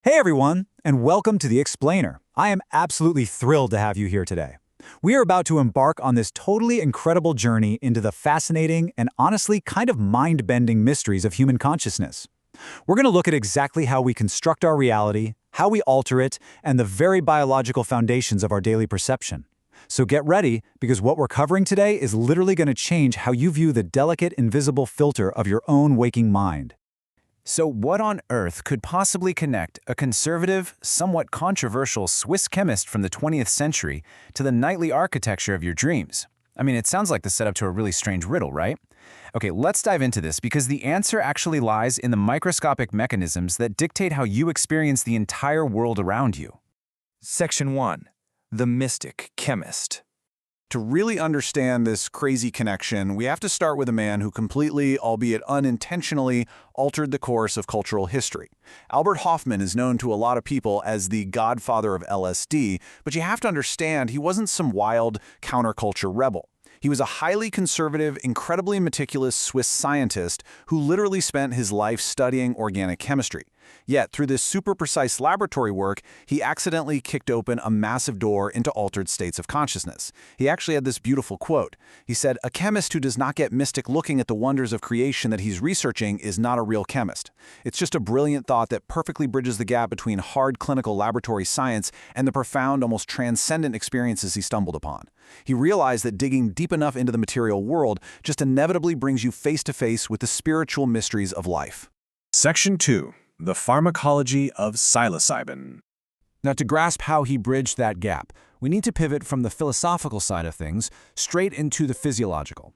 Hey everyone, and welcome to The Explainer. I am absolutely thrilled to have you here today. We are about to embark on this totally incredible journey into the fascinating and honestly kind of mind-bending mysteries of human consciousness. We're going to look at exactly how we construct our reality, how we alter it, and the very biological foundations of our daily perception. So get ready, because what we're covering today is literally going to change how you view the delicate, invisible filter of your own waking mind. So what on earth could possibly connect a conservative, somewhat controversial Swiss chemist from the 20th century to the nightly architecture of your dreams? I mean, it sounds like the setup to a really strange riddle, right? Okay, let's dive into this because the answer actually lies in the microscopic mechanisms that dictate how you experience the entire world around you. Section 1. The Mystic Chemist. To really understand this crazy connection, we have to start with a man who completely, albeit unintentionally, altered the course of cultural history. Albert Hofmann is known to a lot of people as the godfather of LSD, but you have to understand he wasn't some wild counterculture rebel. He was a highly conservative, incredibly meticulous Swiss scientist who literally spent his life studying organic chemistry. Yet, through this super precise laboratory work, he accidentally kicked open a massive door into altered states of consciousness. He actually had this beautiful quote. He said, "A chemist who does not get mystic looking at the wonders of creation that he's researching is not a real chemist." It's just a brilliant thought that perfectly bridges the gap between hard clinical laboratory science and the profound, almost transcendent experiences he stumbled upon. He realized that digging deep enough into the material world just inevitably brings you face to face with the spiritual mysteries of life. Section 2. The Pharmacology of Psilocybin. Now, to grasp how he bridged that gap, we need to pivot from the philosophical side of things straight into the physiological.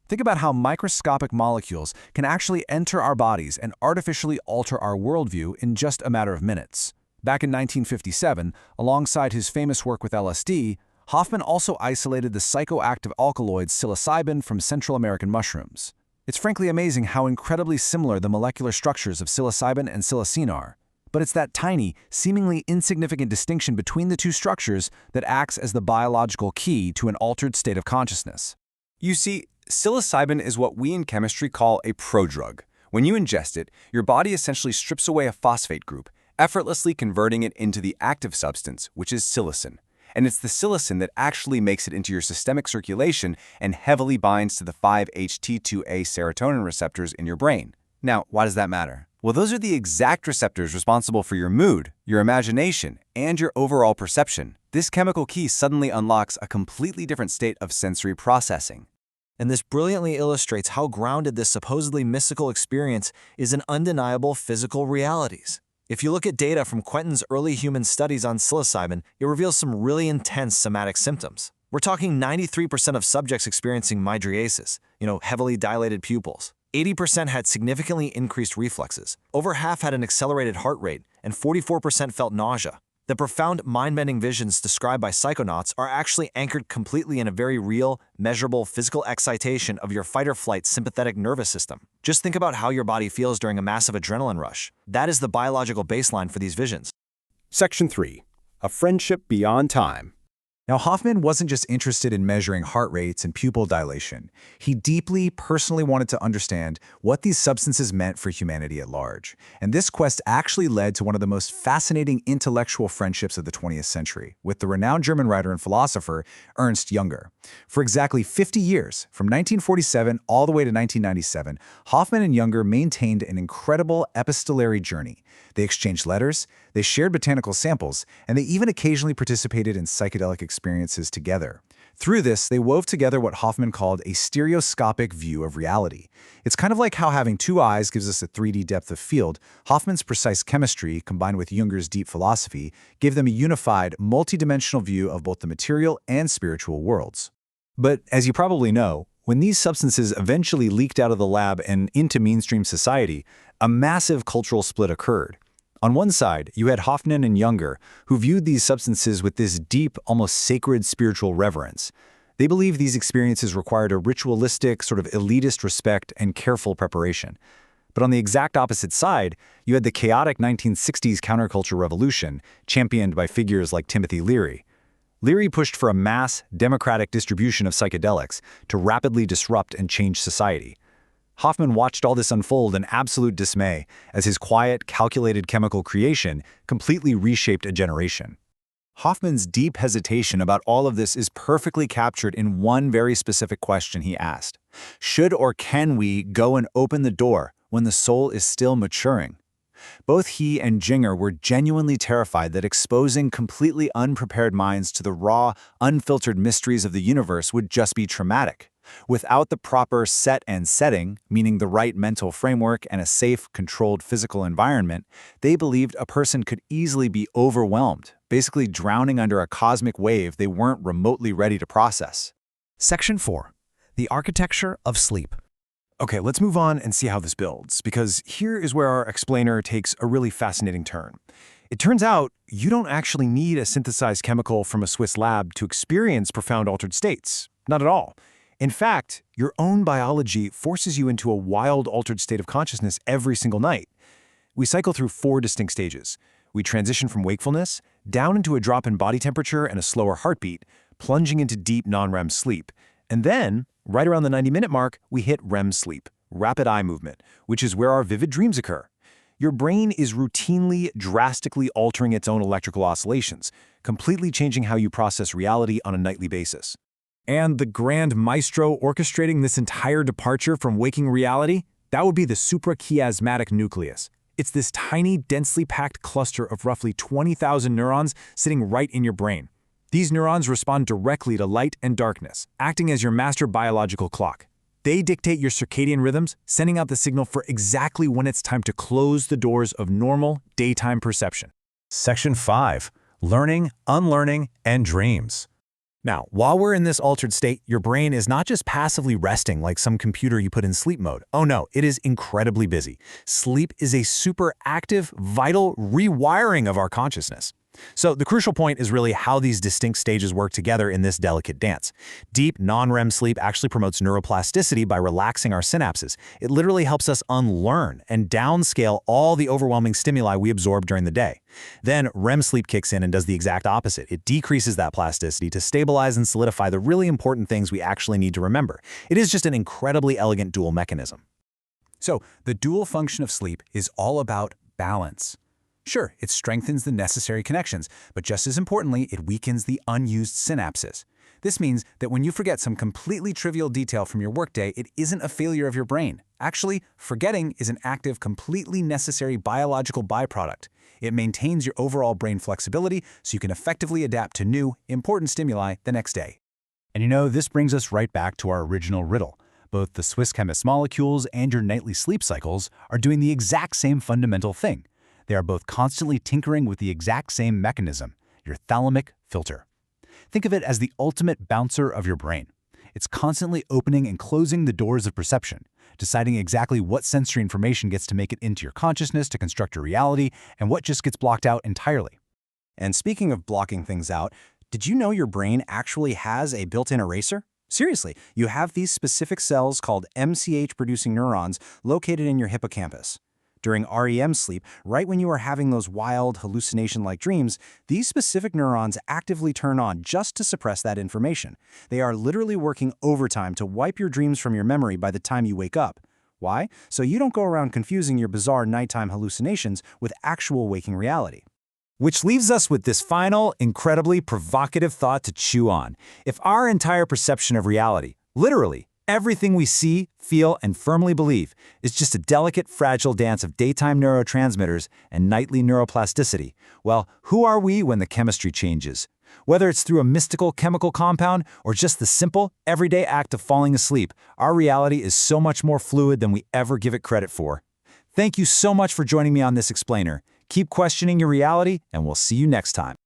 Think about how microscopic molecules can actually enter our bodies and artificially alter our worldview in just a matter of minutes. Back in 1957, alongside his famous work with LSD, Hofmann also isolated the psychoactive alkaloid psilocybin from Central American mushrooms. It's frankly amazing how incredibly similar the molecular structures of psilocybin and psilocin are. But it's that tiny, seemingly insignificant distinction between the two structures that acts as the biological key to an altered state of consciousness. You see, psilocybin is what we in chemistry call a prodrug. When you ingest it, your body essentially strips away a phosphate group, effortlessly converting it into the active substance, which is psilocin. And it's the psilocin that actually makes it into your systemic circulation and heavily binds to the 5-HT2A serotonin receptors in your brain. Now, why does that matter? Well, those are the exact receptors responsible for your mood, your imagination, and your overall perception. This chemical key suddenly unlocks a completely different state of sensory processing. And this brilliantly illustrates how grounded this supposedly mystical experience is in undeniable physical realities. If you look at data from Quentin's early human studies on psilocybin, it reveals some really intense somatic symptoms. We're talking 93% of subjects experiencing mydriasis, heavily dilated pupils. 80% had significantly increased reflexes. Over half had an accelerated heart rate, and 44% felt nausea. The profound mind-bending visions described by psychonauts are actually anchored completely in a very real, measurable physical excitation of your fight-or-flight sympathetic nervous system. Just think about how your body feels during a massive adrenaline rush. That is the biological baseline for these visions. Section 3. A Friendship Beyond Time. Now, Hofmann wasn't just interested in measuring heart rates and pupil dilation. He deeply, personally wanted to understand what these substances meant for humanity at large. And this quest actually led to one of the most fascinating intellectual friendships of the 20th century, with the renowned German writer and philosopher Ernst Jünger. For exactly 50 years, from 1947 all the way to 1997, Hofmann and Jünger maintained an incredible epistolary journey. They exchanged letters, they shared botanical samples, and they even occasionally participated in psychedelic experiences together. Through this, they wove together what Hofmann called a stereoscopic view of reality. It's kind of like how having two eyes gives us a 3D depth of field. Hoffmann's precise chemistry, combined with Jünger's deep philosophy, gave them a unified, multidimensional view of both the material and spiritual worlds. But as you probably know, when these substances eventually leaked out of the lab and into mainstream society, a massive cultural split occurred. On one side, you had Hofmann and Jünger, who viewed these substances with this deep, almost sacred spiritual reverence. They believed these experiences required a ritualistic, sort of elitist respect and careful preparation. But on the exact opposite side, you had the chaotic 1960s counterculture revolution, championed by figures like Timothy Leary. Leary pushed for a mass, democratic distribution of psychedelics to rapidly disrupt and change society. Hoffman watched all this unfold in absolute dismay as his quiet, calculated chemical creation completely reshaped a generation. Hoffman's deep hesitation about all of this is perfectly captured in one very specific question he asked. Should or can we go and open the door when the soul is still maturing? Both he and Jinger were genuinely terrified that exposing completely unprepared minds to the raw, unfiltered mysteries of the universe would just be traumatic. Without the proper set and setting, meaning the right mental framework and a safe, controlled physical environment, they believed a person could easily be overwhelmed, basically drowning under a cosmic wave they weren't remotely ready to process. Section 4. The architecture of sleep. Okay, let's move on and see how this builds, because here is where our explainer takes a really fascinating turn. It turns out you don't actually need a synthesized chemical from a Swiss lab to experience profound altered states. Not at all. In fact, your own biology forces you into a wild altered state of consciousness every single night. We cycle through 4 distinct stages. We transition from wakefulness down into a drop in body temperature and a slower heartbeat, plunging into deep non-REM sleep. And then, right around the 90-minute mark, we hit REM sleep, rapid eye movement, which is where our vivid dreams occur. Your brain is routinely, drastically altering its own electrical oscillations, completely changing how you process reality on a nightly basis. And the grand maestro orchestrating this entire departure from waking reality? That would be the suprachiasmatic nucleus. It's this tiny, densely packed cluster of roughly 20,000 neurons sitting right in your brain. These neurons respond directly to light and darkness, acting as your master biological clock. They dictate your circadian rhythms, sending out the signal for exactly when it's time to close the doors of normal, daytime perception. Section 5. Learning, unlearning, and dreams. Now, while we're in this altered state, your brain is not just passively resting like some computer you put in sleep mode. Oh no, it is incredibly busy. Sleep is a super active, vital rewiring of our consciousness. So the crucial point is really how these distinct stages work together in this delicate dance. Deep, non-REM sleep actually promotes neuroplasticity by relaxing our synapses. It literally helps us unlearn and downscale all the overwhelming stimuli we absorb during the day. Then REM sleep kicks in and does the exact opposite. It decreases that plasticity to stabilize and solidify the really important things we actually need to remember. It is just an incredibly elegant dual mechanism. So the dual function of sleep is all about balance. Sure, it strengthens the necessary connections, but just as importantly, it weakens the unused synapses. This means that when you forget some completely trivial detail from your workday, it isn't a failure of your brain. Actually, forgetting is an active, completely necessary biological byproduct. It maintains your overall brain flexibility so you can effectively adapt to new, important stimuli the next day. And you know, this brings us right back to our original riddle. Both the Swiss chemist molecules and your nightly sleep cycles are doing the exact same fundamental thing. They are both constantly tinkering with the exact same mechanism, your thalamic filter. Think of it as the ultimate bouncer of your brain. It's constantly opening and closing the doors of perception, deciding exactly what sensory information gets to make it into your consciousness to construct your reality and what just gets blocked out entirely. And speaking of blocking things out, did you know your brain actually has a built-in eraser? Seriously, you have these specific cells called MCH-producing neurons located in your hippocampus. During REM sleep, right when you are having those wild, hallucination-like dreams, these specific neurons actively turn on just to suppress that information. They are literally working overtime to wipe your dreams from your memory by the time you wake up. Why? So you don't go around confusing your bizarre nighttime hallucinations with actual waking reality. Which leaves us with this final, incredibly provocative thought to chew on. If our entire perception of reality, literally, everything we see, feel, and firmly believe is just a delicate, fragile dance of daytime neurotransmitters and nightly neuroplasticity, well, who are we when the chemistry changes? Whether it's through a mystical chemical compound or just the simple, everyday act of falling asleep, our reality is so much more fluid than we ever give it credit for. Thank you so much for joining me on this explainer. Keep questioning your reality, and we'll see you next time.